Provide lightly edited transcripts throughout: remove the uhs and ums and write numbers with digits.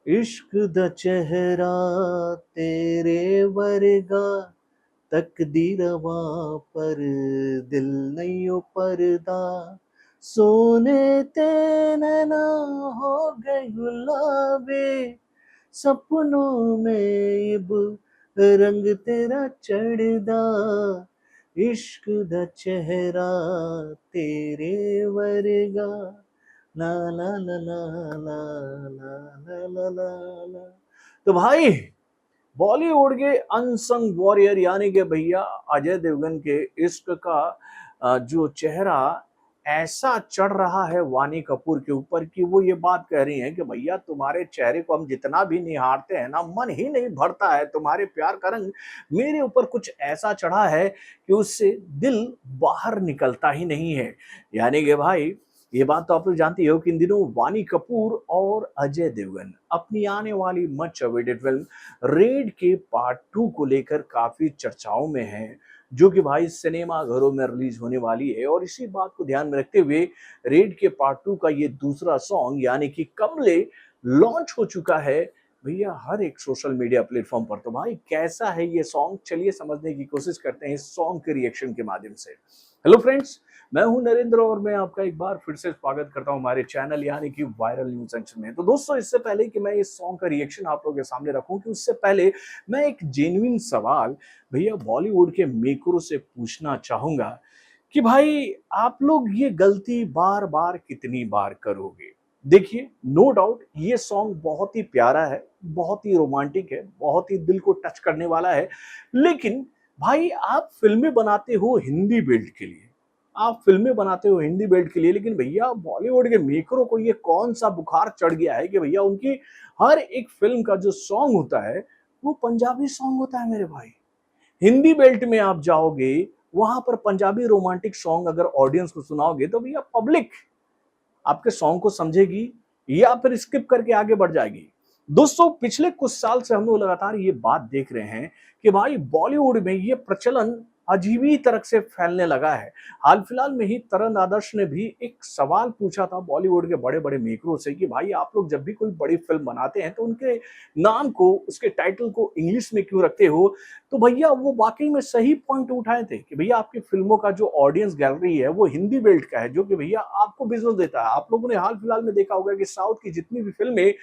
इश्क दा चेहरा तेरे वर्गा तकदीरवां पर दिल नहीं ओ परदा सोने ते नैना हो गए गुलाबी सपनों में इब रंग तेरा चढ़दा इश्क दा चेहरा तेरे वर्गा ला ला ला ला ला ला ला ला ला ला। तो भाई बॉलीवुड के अनसंग वॉरियर यानी कि भैया अजय देवगन के इश्क का जो चेहरा ऐसा चढ़ रहा है वानी कपूर के ऊपर कि वो ये बात कह रही हैं कि भैया तुम्हारे चेहरे को हम जितना भी निहारते हैं ना मन ही नहीं भरता है तुम्हारे प्यार का रंग मेरे ऊपर कुछ ऐसा चढ़ा है कि उससे दिल बाहर निकलता ही नहीं है। यानी कि भाई ये बात तो आप लोग जानती हो कि इन दिनों वानी कपूर और अजय देवगन अपनी आने वाली मच अवेटेड फिल्म रेड के पार्ट 2 को लेकर काफी चर्चाओं में है, जो कि भाई सिनेमा घरों में रिलीज होने वाली है। और इसी बात को ध्यान में रखते हुए रेड के पार्ट 2 का ये दूसरा सॉन्ग यानी कि कमले लॉन्च हो चुका है भैया हर एक सोशल मीडिया प्लेटफॉर्म पर। तो भाई कैसा है ये सॉन्ग, चलिए समझने की कोशिश करते हैं इस सॉन्ग के रिएक्शन के माध्यम से। हेलो फ्रेंड्स, मैं हूं नरेंद्र और मैं आपका एक बार फिर से स्वागत करता हूं हमारे चैनल यानी कि वायरल न्यूज सेक्शन में। तो दोस्तों, इससे पहले कि मैं इस सॉन्ग का रिएक्शन आप लोगों के सामने रखूं कि उससे पहले मैं एक जेन्युइन सवाल भैया बॉलीवुड के मेकरों से पूछना चाहूंगा कि भाई आप लोग ये गलती बार बार कितनी बार करोगे। देखिए, नो डाउट ये सॉन्ग बहुत ही प्यारा है, बहुत ही रोमांटिक है, बहुत ही दिल को टच करने वाला है। लेकिन भाई आप फिल्में बनाते हो हिंदी बेल्ट के लिए, आप फिल्में बनाते हो हिंदी बेल्ट के लिए, लेकिन भैया बॉलीवुड के मेकरों को ये कौन सा बुखार चढ़ गया है कि भैया उनकी हर एक फिल्म का जो सॉन्ग होता है वो पंजाबी सॉन्ग होता है। मेरे भाई हिंदी बेल्ट में आप जाओगे, वहां पर पंजाबी रोमांटिक सॉन्ग अगर ऑडियंस को सुनाओगे तो भैया पब्लिक आपके सॉन्ग को समझेगी या फिर स्किप करके आगे बढ़ जाएगी। दोस्तों, पिछले कुछ साल से हम लोग लगातार ये बात देख रहे हैं कि भाई बॉलीवुड में ये प्रचलन अजीब ही तरह से फैलने लगा है। हाल फिलहाल में ही तरन आदर्श ने भी एक सवाल पूछा था बॉलीवुड के बड़े बड़े मेकरों से कि भाई आप लोग जब भी कोई बड़ी फिल्म बनाते हैं तो उनके नाम को, उसके टाइटल को इंग्लिश में क्यों रखते हो। तो भैया वो वाकई में सही पॉइंट उठाए थे कि भैया आपकी फिल्मों का जो ऑडियंस गैलरी है वो हिंदी बेल्ट का है, जो कि भैया आपको बिजनेस देता है। आप लोगों ने हाल फिलहाल में देखा होगा कि साउथ की जितनी भी फिल्में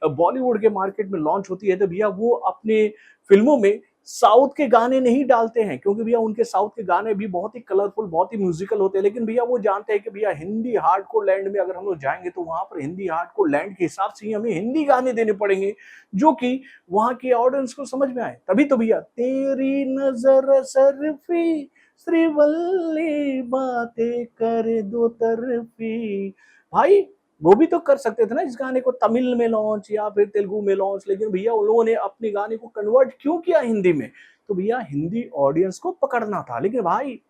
बॉलीवुड के मार्केट में लॉन्च होती है तो भैया वो अपने फिल्मों में साउथ के गाने नहीं डालते हैं, क्योंकि भैया उनके साउथ के गाने भी बहुत ही कलरफुल, बहुत ही म्यूजिकल होते हैं। लेकिन भैया वो जानते हैं कि भैया हिंदी हार्डकोर लैंड में अगर हम लोग जाएंगे तो वहां पर हिंदी हार्डकोर लैंड के हिसाब से ही हमें हिंदी गाने देने पड़ेंगे जो कि वहां के ऑडियंस को समझ में आए। तभी तो भैया तेरी नजर सरफी श्रीवल्ली बातें कर दो तरफी, भाई वो भी तो कर सकते थे ना इस गाने को तमिल में लॉन्च या फिर तेलुगु में लॉन्च, लेकिन भैया उन लोगों ने अपने गाने को कन्वर्ट क्यों किया हिंदी में। तो भैया हिंदी ऑडियंस को पकड़ना था। लेकिन भाई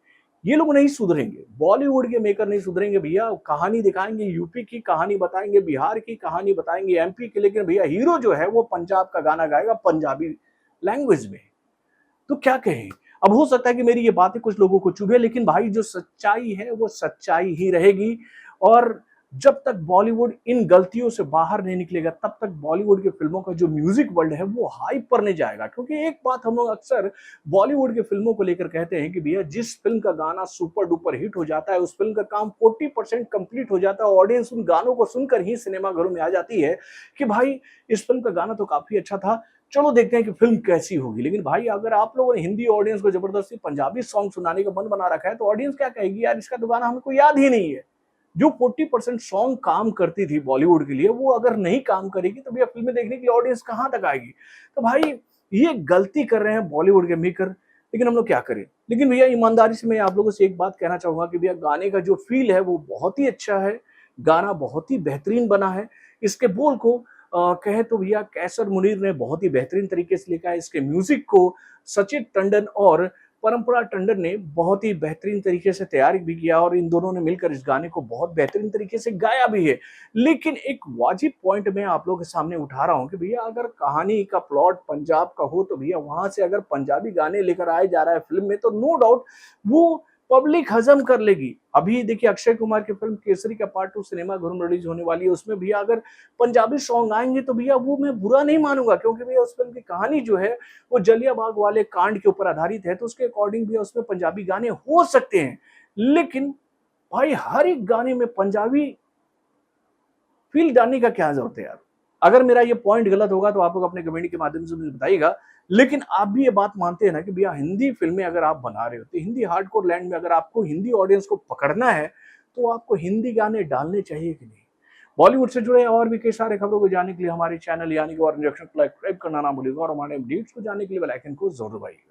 ये लोग नहीं सुधरेंगे, बॉलीवुड के मेकर नहीं सुधरेंगे भैया। कहानी दिखाएंगे यूपी की, कहानी बताएंगे बिहार की, कहानी बताएंगे एमपी की, लेकिन भैया हीरो जो है वो पंजाब का गाना गाएगा पंजाबी लैंग्वेज में। तो क्या कहें। अब हो सकता है कि मेरी ये बातें कुछ लोगों को चुभे, लेकिन भाई जो सच्चाई है वो सच्चाई ही रहेगी। और जब तक बॉलीवुड इन गलतियों से बाहर नहीं निकलेगा तब तक बॉलीवुड की फिल्मों का जो म्यूजिक वर्ल्ड है वो हाइप पर नहीं जाएगा। क्योंकि एक बात हम लोग अक्सर बॉलीवुड की फिल्मों को लेकर कहते हैं कि भैया जिस फिल्म का गाना सुपर डुपर हिट हो जाता है उस फिल्म का काम 40% कंप्लीट हो जाता है। ऑडियंस उन गानों को सुनकर ही सिनेमा घरों में आ जाती है कि भाई इस फिल्म का गाना तो काफी अच्छा था, चलो देखते हैं कि फिल्म कैसी होगी। लेकिन भाई अगर आप लोगों ने हिंदी ऑडियंस को जबरदस्ती पंजाबी सॉन्ग सुनाने का मन बना रखा है तो ऑडियंस क्या कहेगी, यार इसका तो गाना हमको याद ही नहीं है। जो 40% सॉन्ग काम करती थी बॉलीवुड के लिए वो अगर नहीं काम करेगी तो भैया फिल्में देखने के लिए ऑडियंस कहां तक आएगी। तो भाई ये गलती कर रहे हैं बॉलीवुड के मेकर, लेकिन हम लोग क्या करें। लेकिन भैया ईमानदारी से मैं आप लोगों से एक बात कहना चाहूंगा कि भैया गाने का जो फील है वो बहुत ही अच्छा है, गाना बहुत ही बेहतरीन बना है। इसके बोल को कहे तो भैया कैसर मुनीर ने बहुत ही बेहतरीन तरीके से लिखा है। इसके म्यूजिक को सचिन टंडन और परंपरा टंडन ने बहुत ही बेहतरीन तरीके से तैयार भी किया और इन दोनों ने मिलकर इस गाने को बहुत बेहतरीन तरीके से गाया भी है। लेकिन एक वाजिब पॉइंट मैं आप लोगों के सामने उठा रहा हूं कि भैया अगर कहानी का प्लॉट पंजाब का हो तो भैया वहां से अगर पंजाबी गाने लेकर आए जा रहा है फिल्म में तो नो डाउट वो पब्लिक हजम कर लेगी। अभी देखिए अक्षय कुमार की फिल्म केसरी का पार्ट 2 सिनेमा घर में रिलीज होने वाली है, उसमें भैया अगर पंजाबी सॉन्ग आएंगे तो भैया वो मैं बुरा नहीं मानूंगा, क्योंकि भैया उस फिल्म की कहानी जो है वो जलिया बाग वाले कांड के ऊपर आधारित है, तो उसके अकॉर्डिंग भी उसमें पंजाबी गाने हो सकते हैं। लेकिन भाई हर एक गाने में पंजाबी फील डालने का क्या जरूरत है यार। अगर मेरा ये पॉइंट गलत होगा तो आप लोग अपने कमेंट के माध्यम से मुझे बताइएगा। लेकिन आप भी ये बात मानते हैं ना कि भैया हिंदी फिल्में अगर आप बना रहे हो तो हिंदी हार्डकोर लैंड में अगर आपको हिंदी ऑडियंस को पकड़ना है तो आपको हिंदी गाने डालने चाहिए कि नहीं। बॉलीवुड से जुड़े और भी कई सारे खबरों को जानने के लिए हमारे चैनल यानी कि और इंजेक्शन को सब्सक्राइब करना ना भूलिएगा और हमारे अपडेट्स को जानने के लिए बेल आइकन को जरूर दबाइएगा।